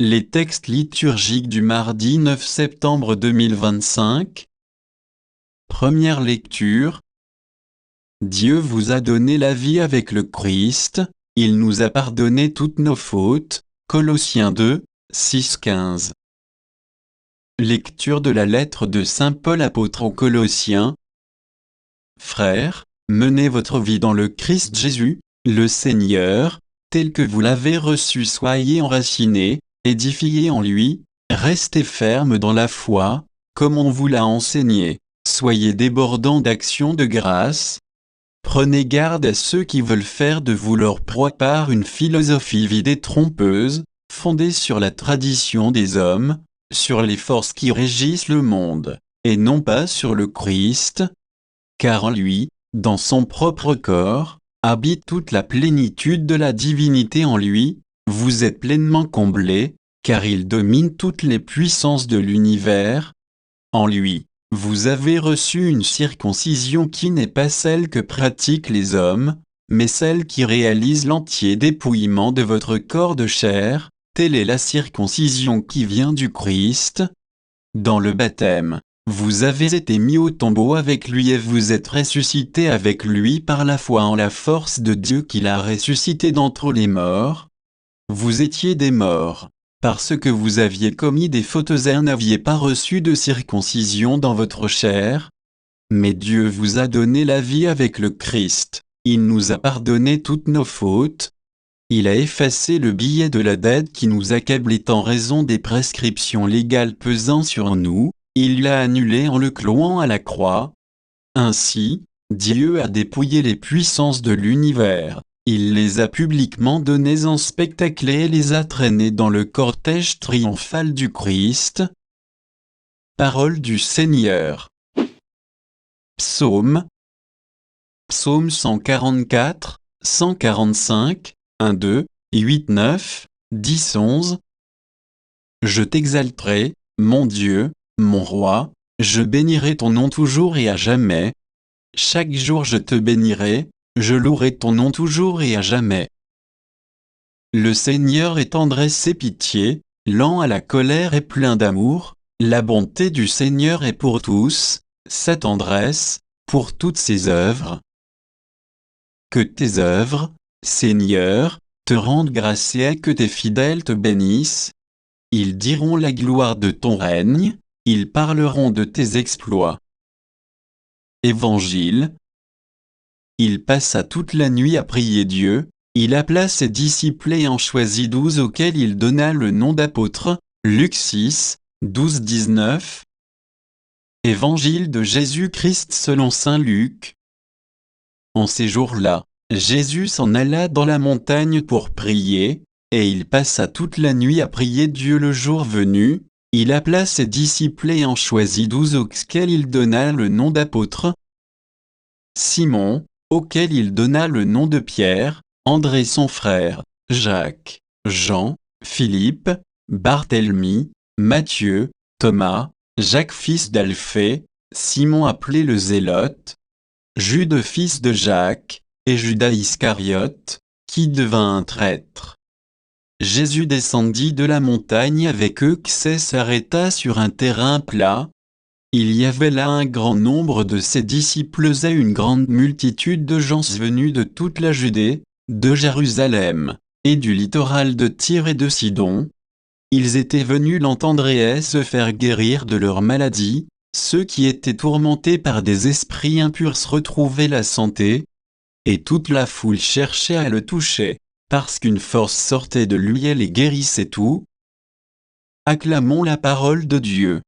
Les textes liturgiques du mardi 9 septembre 2025. Première lecture. Dieu vous a donné la vie avec le Christ, il nous a pardonné toutes nos fautes. Colossiens 2, 6-15. Lecture de la lettre de saint Paul apôtre aux Colossiens. Frères, menez votre vie dans le Christ Jésus, le Seigneur, tel que vous l'avez reçu, soyez enracinés, édifiés en lui, restez fermes dans la foi, comme on vous l'a enseigné, soyez débordants d'actions de grâce. Prenez garde à ceux qui veulent faire de vous leur proie par une philosophie vide et trompeuse, fondée sur la tradition des hommes, sur les forces qui régissent le monde, et non pas sur le Christ. Car en lui, dans son propre corps, habite toute la plénitude de la divinité. En lui, vous êtes pleinement comblés, car il domine toutes les puissances de l'univers. En lui, vous avez reçu une circoncision qui n'est pas celle que pratiquent les hommes, mais celle qui réalise l'entier dépouillement de votre corps de chair. Telle est la circoncision qui vient du Christ. Dans le baptême, vous avez été mis au tombeau avec lui et vous êtes ressuscités avec lui par la foi en la force de Dieu qui l'a ressuscité d'entre les morts. Vous étiez des morts, parce que vous aviez commis des fautes et n'aviez pas reçu de circoncision dans votre chair. Mais Dieu vous a donné la vie avec le Christ, il nous a pardonné toutes nos fautes. Il a effacé le billet de la dette qui nous accablait en raison des prescriptions légales pesant sur nous, il l'a annulé en le clouant à la croix. Ainsi, Dieu a dépouillé les puissances de l'univers, il les a publiquement données en spectacle et les a traînées dans le cortège triomphal du Christ. Parole du Seigneur. Psaume. Psaume 144, 145. 1, 2, 8, 9, 10, 11. Je t'exalterai, mon Dieu, mon roi, je bénirai ton nom toujours et à jamais. Chaque jour je te bénirai, je louerai ton nom toujours et à jamais. Le Seigneur est tendresse et pitié, lent à la colère et plein d'amour, la bonté du Seigneur est pour tous, sa tendresse, pour toutes ses œuvres. Que tes œuvres, Seigneur, te rendent grâce et que tes fidèles te bénissent. Ils diront la gloire de ton règne, ils parleront de tes exploits. Évangile. Il passa toute la nuit à prier Dieu, il appela ses disciples et en choisit 12 auxquels il donna le nom d'apôtres. Luc 6, 12-19. Évangile de Jésus-Christ selon saint Luc. En ces jours-là, Jésus s'en alla dans la montagne pour prier, et il passa toute la nuit à prier Dieu. Le jour venu, il appela ses disciples et en choisit 12 auxquels il donna le nom d'apôtres. Simon, auquel il donna le nom de Pierre, André son frère, Jacques, Jean, Philippe, Barthélemy, Matthieu, Thomas, Jacques fils d'Alphée, Simon appelé le Zélote, Jude fils de Jacques, et Judas Iscariote, qui devint un traître. Jésus descendit de la montagne avec eux et s'arrêta sur un terrain plat. Il y avait là un grand nombre de ses disciples et une grande multitude de gens venus de toute la Judée, de Jérusalem, et du littoral de Tyr et de Sidon. Ils étaient venus l'entendre et se faire guérir de leur maladie. Ceux qui étaient tourmentés par des esprits impurs se retrouvaient la santé. Et toute la foule cherchait à le toucher, parce qu'une force sortait de lui et les guérissait tout. Acclamons la parole de Dieu.